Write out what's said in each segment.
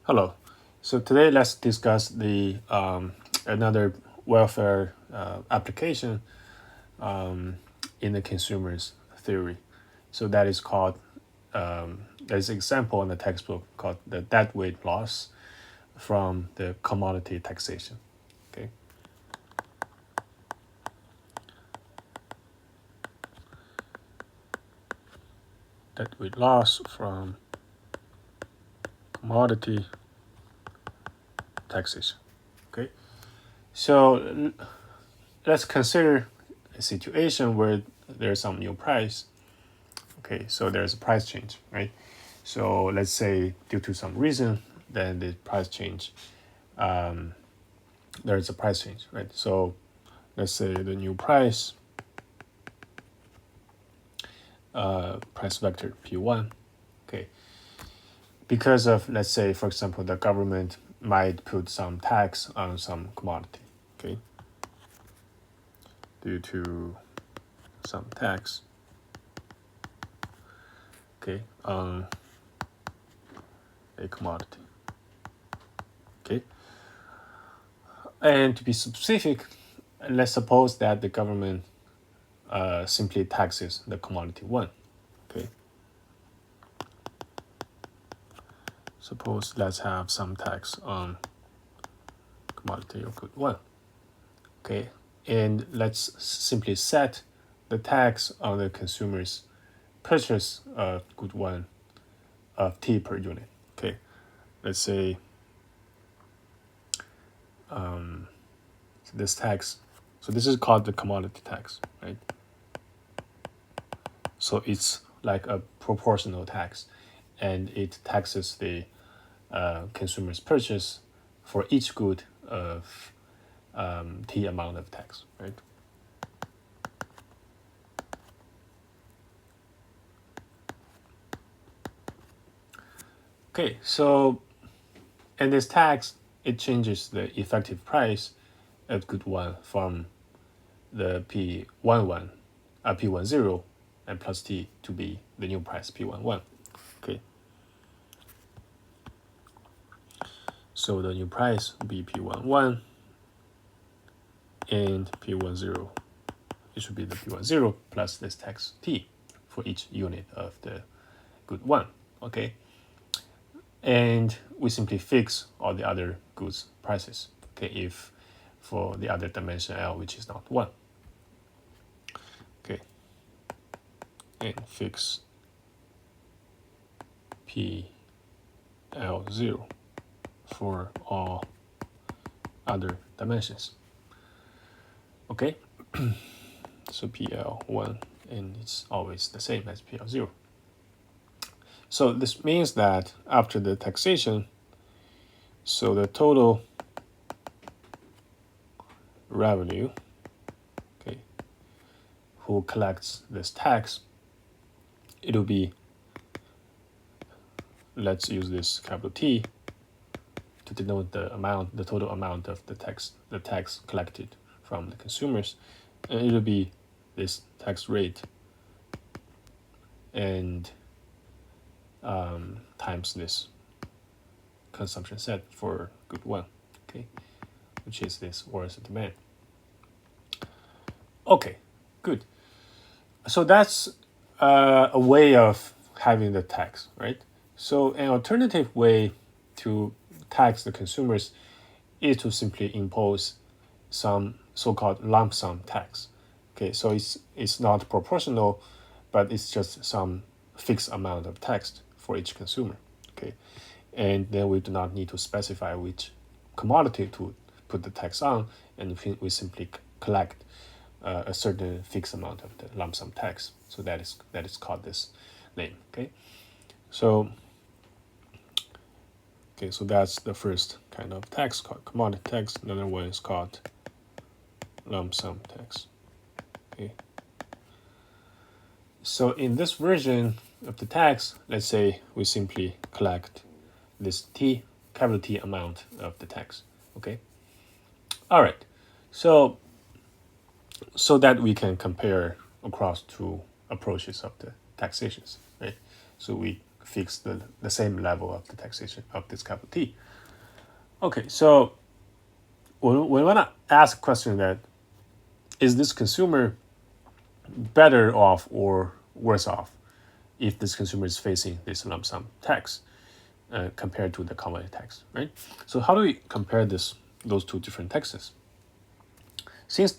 Hello. So today let's discuss the another welfare application in the consumer's theory. So that is called there's an example in the textbook called the deadweight loss from the commodity taxation. Okay. Deadweight loss from commodity taxation. Okay. So let's consider a situation where there's some new price. Okay, so there's a price change, right? So let's say due to some reason, then the price change, there's a price change, right? So let's say the new price vector P1, okay, because of, let's say, for example, the government might put some tax on some commodity, okay, due to some tax, okay, on a commodity, okay. And to be specific, let's suppose that the government simply taxes the commodity one. Okay. Suppose let's have some tax on commodity of good one. Okay. And let's simply set the tax on the consumer's purchase of good one of T per unit. Okay. Let's say this tax. So this is called the commodity tax, right? So it's like a proportional tax, and it taxes the consumer's purchase for each good of T amount of tax, right? Okay, so and this tax, it changes the effective price of good one from the P11, P10, and plus T to be the new price P11. Okay. So the new price will be P11 and P10. It should be the P10 plus this tax T for each unit of the good one. Okay. And we simply fix all the other goods prices. Okay, if for the other dimension L, which is not 1. Okay, and fix PL0 for all other dimensions. Okay, so PL1, and it's always the same as PL0. So this means that after the taxation, so the total revenue, okay, who collects this tax, it'll be, let's use this capital T to denote the total amount of the tax collected from the consumers, and it'll be this tax rate and times this consumption set for good one, okay, which is this worth of demand. Okay, good. So that's a way of having the tax, right? So an alternative way to tax the consumers is to simply impose some so-called lump sum tax. Okay, so it's not proportional, but it's just some fixed amount of tax for each consumer. Okay, and then we do not need to specify which commodity to put the tax on, and we simply collect a certain fixed amount of the lump sum tax. So that is called this name. Okay, so so that's the first kind of tax called commodity tax. Another one is called lump sum tax. Okay. So in this version of the tax, let's say we simply collect this capital T amount of the tax. Okay. All right. So that we can compare across two approaches of the taxations, right? So we fix the same level of the taxation of this capital T. Okay, so we want to ask a question that is this consumer better off or worse off if this consumer is facing this lump sum tax compared to the commodity tax, right? So how do we compare those two different taxes? Since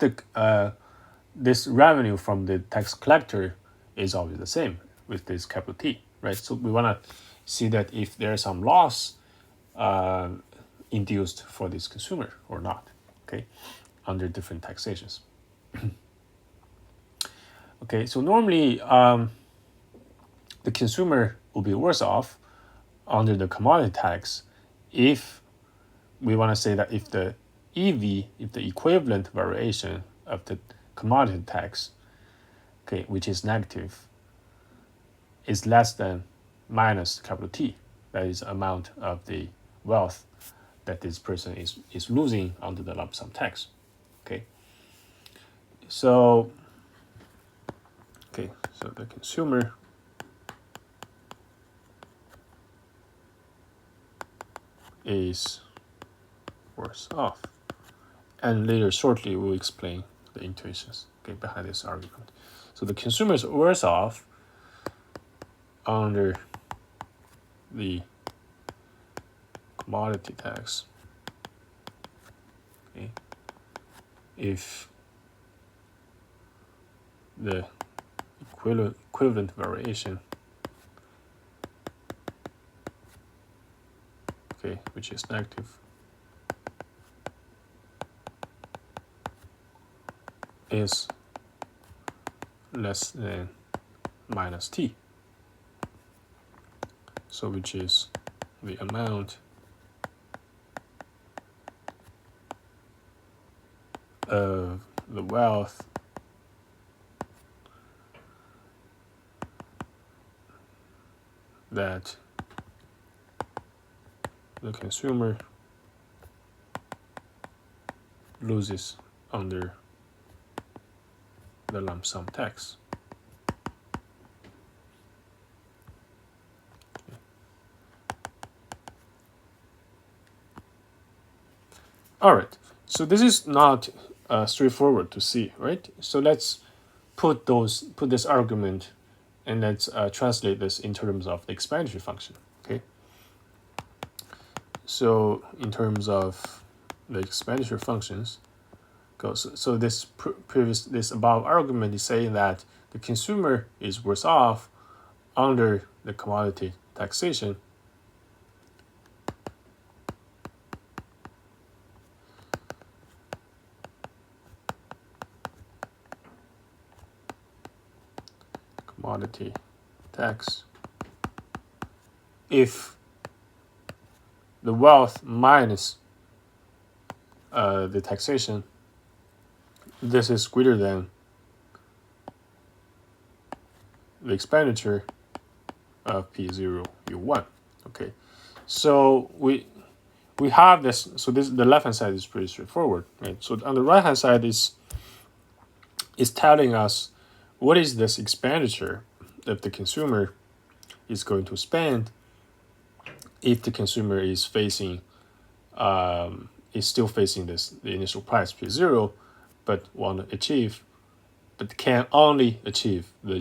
this revenue from the tax collector is always the same with this capital T, right? So we want to see that if there's some loss induced for this consumer or not, okay, under different taxations. Okay, so normally the consumer will be worse off under the commodity tax if we want to say that if the EV, if the equivalent variation of the commodity tax, okay, which is negative, is less than minus capital T, that is amount of the wealth that this person is losing under the lump sum tax. Okay. So the consumer is worse off. And later shortly we'll explain the intuitions behind this argument. So the consumer is worse off under the commodity tax, okay, if the equivalent variation, okay, which is negative, is less than minus T. So which is the amount of the wealth that the consumer loses under the lump sum tax. All right, so this is not straightforward to see, right? So let's put this argument and let's translate this in terms of the expenditure function, okay? So in terms of the expenditure functions, so this above argument is saying that the consumer is worse off under the commodity taxation commodity tax if the wealth minus the taxation, this is greater than the expenditure of P0 U1. Okay, so we have this. So the left hand side is pretty straightforward, right? So on the right hand side is telling us what is this expenditure that the consumer is going to spend if the consumer is facing still facing the initial price P0, but can only achieve the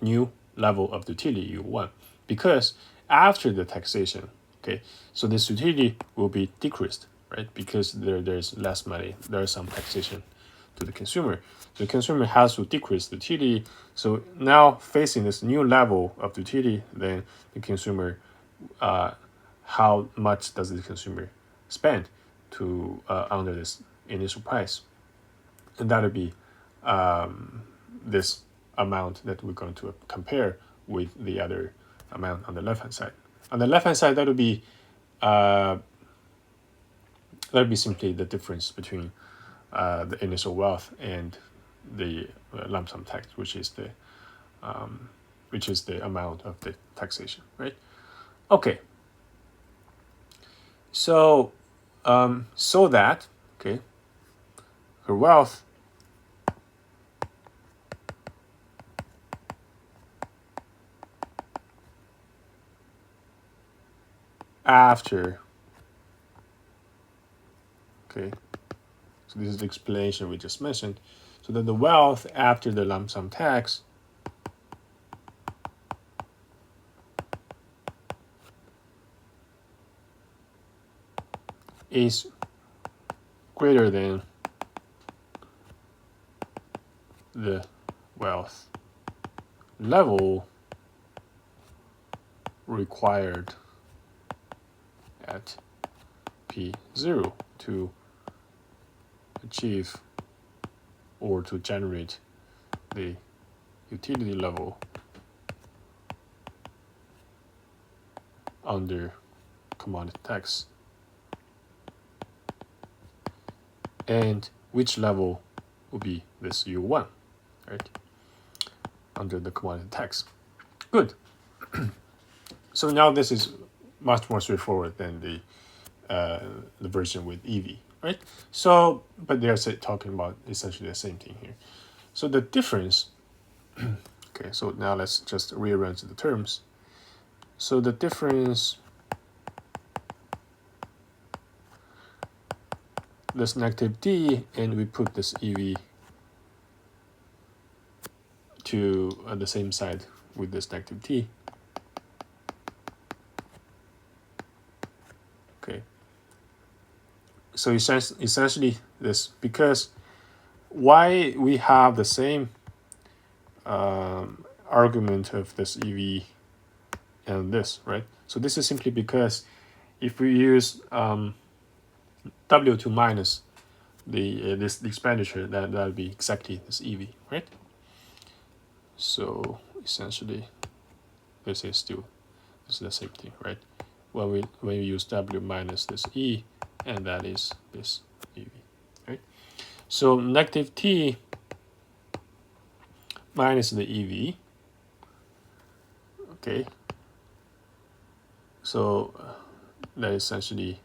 new level of the utility U1, because after the taxation, okay, so this utility will be decreased, right? Because there's less money, there's some taxation to the consumer. The consumer has to decrease the utility. So now facing this new level of the utility, then the consumer, how much does the consumer spend to under this initial price? And that would be this amount that we're going to compare with the other amount on the left hand side. On the left hand side, that would be simply the difference between the initial wealth and the lump sum tax, which is the amount of the taxation, right? Okay. So that, okay, her wealth after, okay, so this is the explanation we just mentioned. So that the wealth after the lump sum tax is greater than the wealth level required at P0 to achieve or to generate the utility level under commodity tax, and which level will be this U1, right, under the commodity tax. Good. So now this is much more straightforward than the version with EV, right? So, but they're talking about essentially the same thing here. So the difference, okay, so now let's just rearrange the terms. So the difference, this negative D, and we put this EV to the same side with this negative T. Okay. So essentially this, because why we have the same argument of this EV and this, right? So this is simply because if we use W to minus the this expenditure, that'll be exactly this EV, right? So essentially, this is the same thing, right? When we use W minus this E, and that is this EV, right? So negative T minus the EV, okay. So that essentially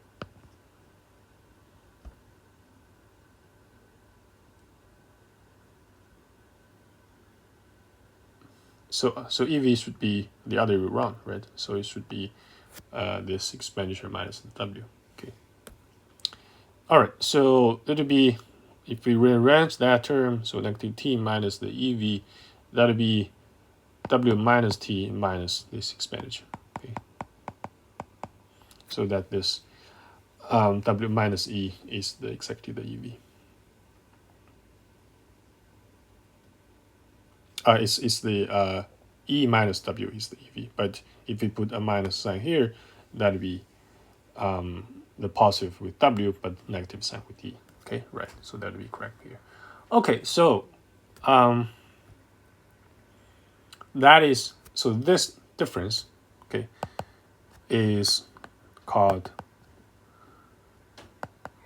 so EV should be the other way around, right? So it should be this expenditure minus the W. Okay. All right. So that'll be, if we rearrange that term, so negative T minus the EV, that'll be W minus T minus this expenditure. Okay. So that this W minus E is exactly the EV. It's the E minus W is the EV, but if we put a minus sign here, that'd be the positive with W, but negative sign with E. Okay, right. So that'd be correct here. Okay, so that is, so this difference, okay, is called,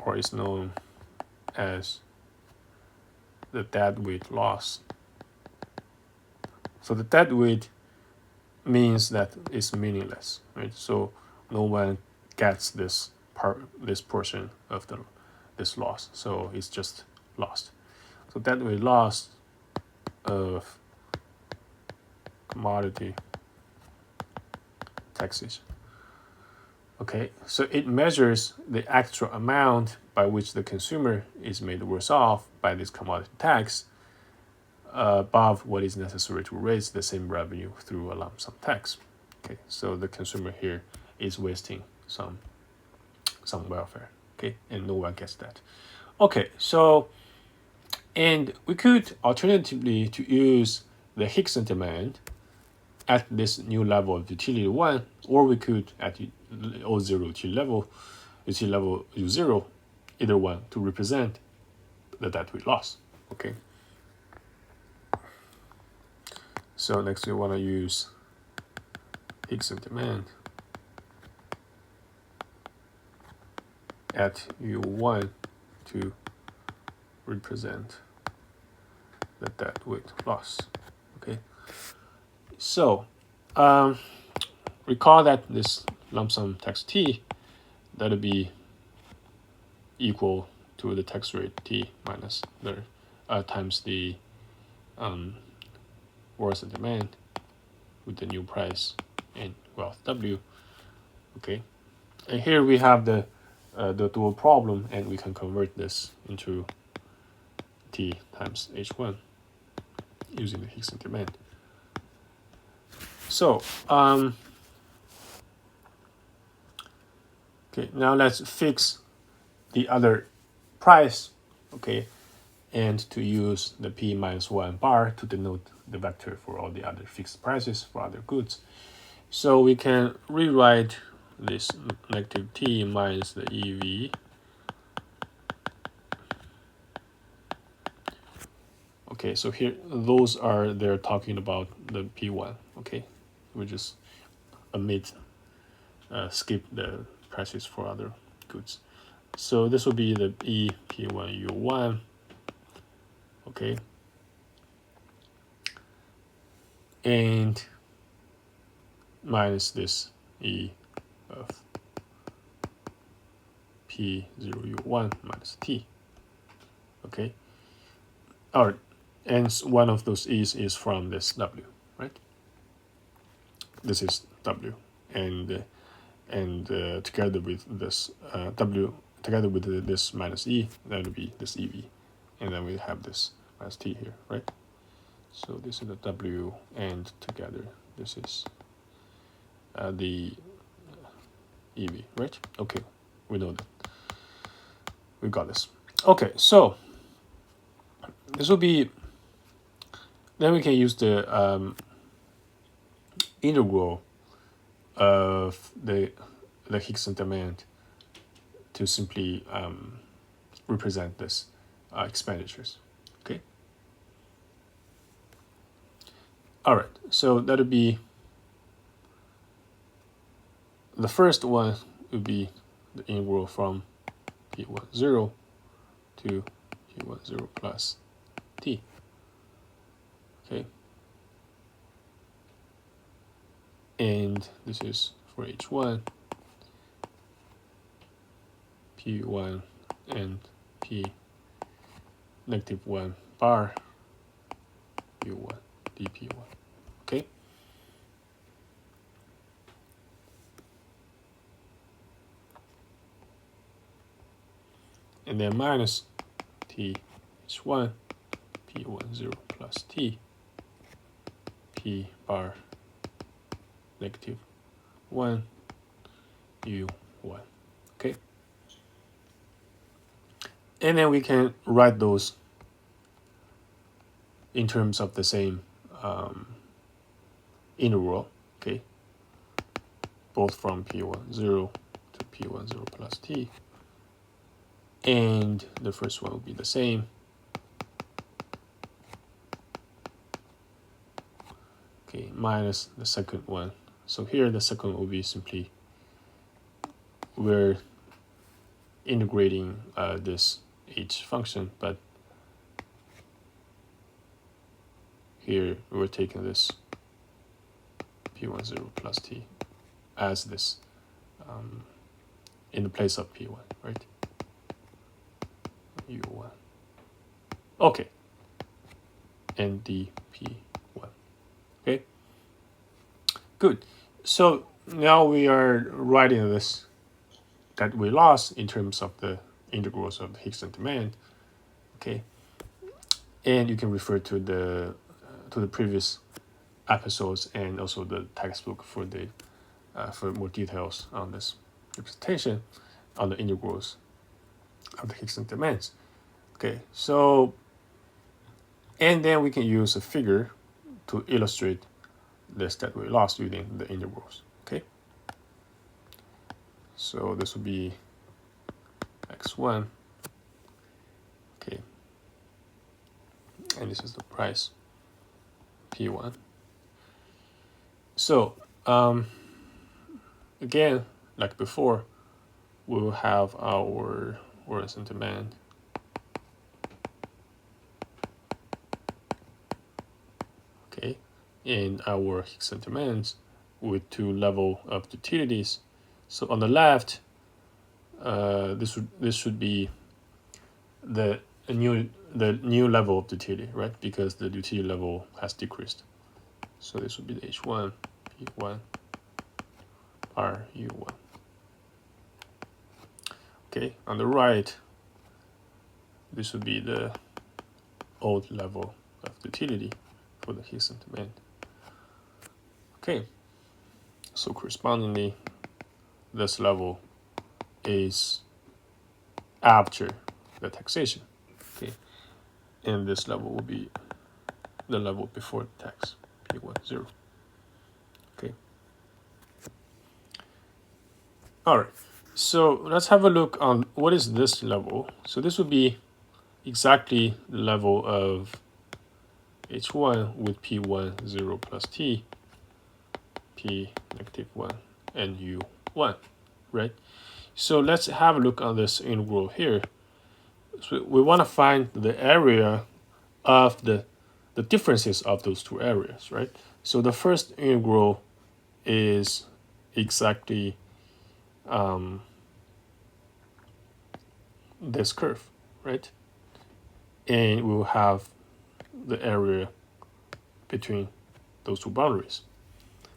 or is known as the deadweight loss. So the deadweight means that it's meaningless, right? So no one gets this portion of this loss, so it's just lost. So deadweight loss of commodity taxation. Okay, so it measures the actual amount by which the consumer is made worse off by this commodity tax above what is necessary to raise the same revenue through a lump sum tax. Okay, so the consumer here is wasting some welfare. Okay, and no one gets that. Okay, so, and we could alternatively to use the Hickson demand at this new level of utility 1, or we could at O0 utility level U0, either one, to represent the deadweight loss. Okay. So next we want to use Hickson demand at U1 to represent the deadweight loss. Okay. So recall that this lump sum tax T, that'll be equal to the tax rate T minus the times the worth of demand with the new price and wealth W. Okay. And here we have the dual problem, and we can convert this into T times H1 using the Hickson demand. So, okay, now let's fix the other price, okay, and to use the P minus 1 bar to denote the vector for all the other fixed prices for other goods. So we can rewrite this negative T minus the EV. Okay, so here, those are, they're talking about the P1, okay? We just skip the prices for other goods. So this will be the E P1 U1, okay? And minus this E of P0U1 minus T, okay? All right, and one of those E's is from this W, right? This is W, and together with this W, together with this minus E, that will be this EV, and then we have this minus T here, right? So this is the W, and together this is the EV, right? Okay, we know that. We got this. Okay, so this will be, then we can use the integral of the Hickson demand to simply represent this expenditures, okay? All right, so that'll be, the first one would be the integral from P1 0 to P1 0 plus T, okay? And this is for H1, P1 and P negative 1 bar U1 dP1, okay? And then minus T H1 P1 0 plus T P bar negative 1 U1, okay? And then we can write those in terms of the same integral, okay? Both from P1 0 to P1 0 plus T. And the first one will be the same. Okay, minus the second one. So here the second will be simply, we're integrating this H function, but here we're taking this P1 0 plus T as this in the place of P1, right? U1. Okay. And dP1. Okay. Good. So now we are writing this that we lost in terms of the integrals of the Hickson demand. Okay. And you can refer to the previous episodes and also the textbook for the for more details on this representation on the integrals of the Hickson demands. Okay, so, and then we can use a figure to illustrate this that we lost using the integrals. Okay, so this will be x1. Okay, and this is the price P1. So again, like before, we will have our worth and demand. Okay, and our Hickson demands with two level of utilities. So on the left, this should be the new level of utility, right? Because the utility level has decreased. So this would be the H1, P1, RU1. Okay, on the right, this would be the old level of utility for the Higson demand. Okay, so correspondingly, this level is after the taxation. Okay, and this level will be the level before the tax, P10. Okay. All right. So let's have a look on what is this level. So this would be exactly the level of H1 with P10 plus T, P -1, and U1, right? So let's have a look on this integral here. So we want to find the area of the differences of those two areas, right? So the first integral is exactly this curve, right? And we will have the area between those two boundaries.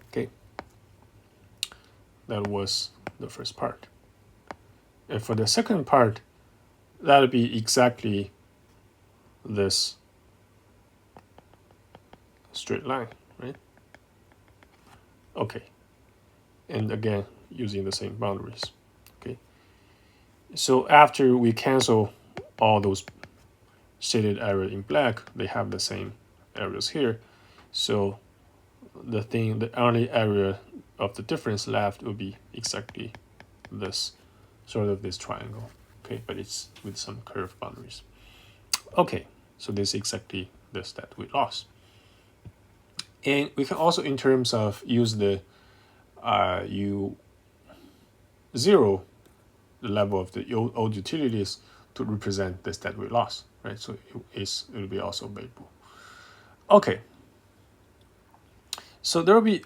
Okay, that was the first part. And for the second part, that'll be exactly this straight line, right? Okay, and again, using the same boundaries. Okay, so after we cancel all those shaded area in black, they have the same areas here. So the only area of the difference left will be exactly this, sort of this triangle. Okay, but it's with some curved boundaries. Okay, so this is exactly this that we lost. And we can also, in terms of use the U0, the level of the old utilities, to represent this that we lost, right? So it will be also available. Okay. So there will be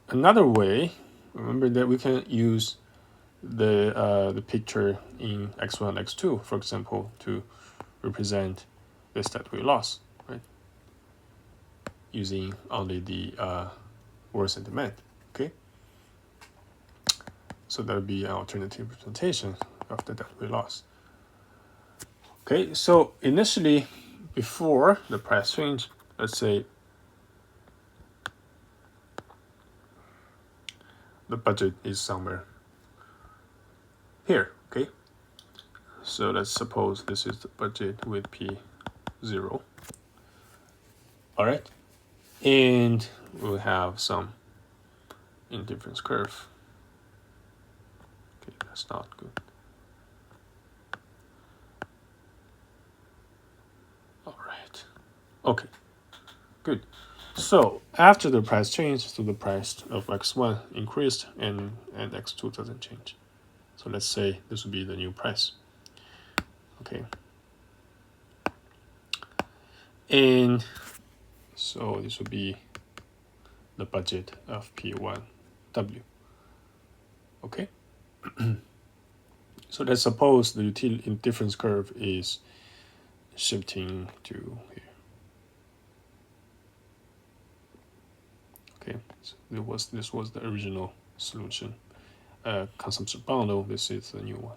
another way. Remember that we can use the picture in x1, x2, for example, to represent this that we lost, right? Using only the worth and demand. Okay. So that would be an alternative representation of the that we lost. Okay. So initially, before the price change, let's say the budget is somewhere here. Okay. So let's suppose this is the budget with P0. All right. And we'll have some indifference curve. Okay, that's not good. All right. Okay, good. So after the price change, so the price of x1 increased and x2 doesn't change. So let's say this would be the new price. Okay. And so this would be the budget of P1W. Okay. So let's suppose the utility indifference curve is shifting to here. Okay, so this was the original solution. Consumption bundle, this is the new one.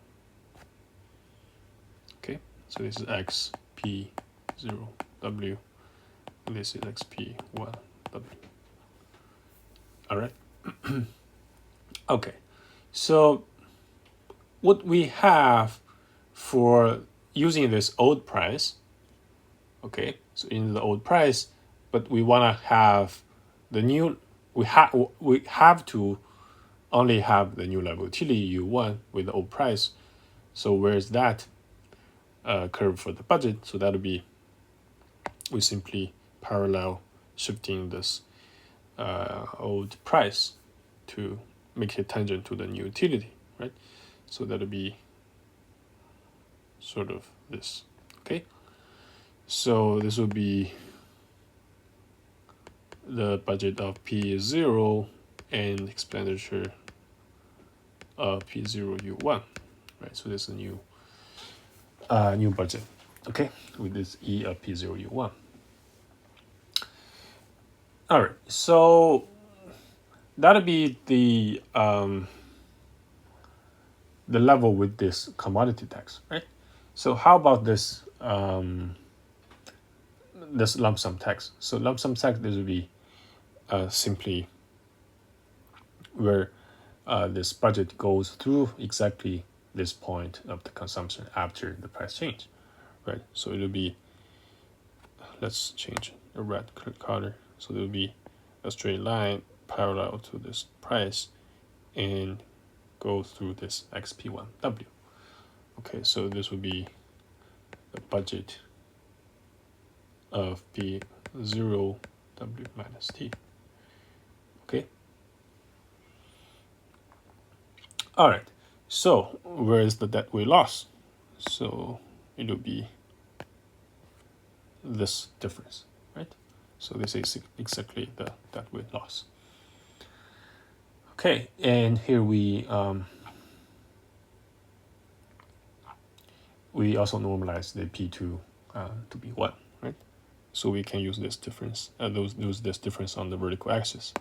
Okay, so this is XP0W, and this is XP1W. All right. Okay, so what we have for using this old price, okay, so in the old price, but we want to have the new, we have to only have the new level utility U1 with the old price. So where's that curve for the budget? So that'll be, we simply parallel shifting this old price to make it tangent to the new utility, right? So that'll be sort of this, okay? So this will be the budget of P0 and expenditure of P0U1, right? So this is a new budget, okay, with this E of P0U1. All right, so that'll be the the level with this commodity tax, right? So how about this this lump sum tax? So lump sum tax, this would be simply where this budget goes through exactly this point of the consumption after the price change, right? So it'll be, let's change the red color. So there'll be a straight line parallel to this price and go through this XP1W. Okay, so this would be the budget of P0W minus T. Okay. All right. So where is the debt weight loss? So it'll be this difference, right? So this is exactly the debt weight loss. Okay, and here we also normalize the P2 to be 1, right? So we can use this difference, use this difference on the vertical axis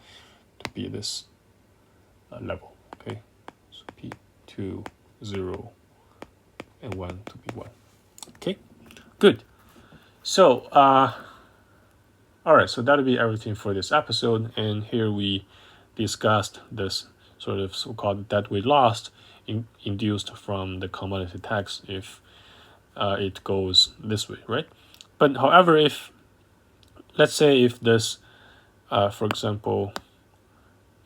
to be this level, okay? So P2, 0, and 1 to be 1. Okay, good. So, all right, so that'll be everything for this episode. And here we discussed this sort of so-called debt weight loss induced from the commodity tax if it goes this way, right? But however, if, let's say if this, for example,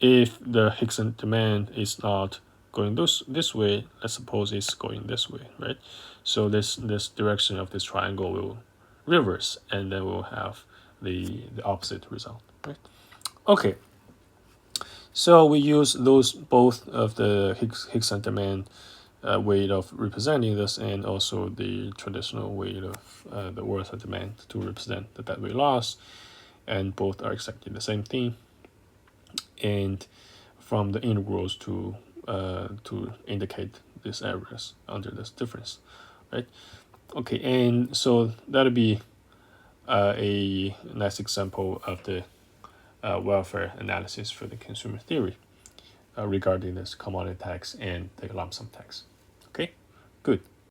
if the Hickson demand is not going this way, let's suppose it's going this way, right? So this direction of this triangle will reverse, and then we'll have the opposite result, right? Okay. So we use those both of the Hickson demand way of representing this, and also the traditional way of the Worth demand to represent the debt weight loss, and both are exactly the same thing. And from the integrals to indicate these areas under this difference, right? Okay, and so that'll be a nice example of the welfare analysis for the consumer theory regarding this commodity tax and the lump sum tax. Okay, good.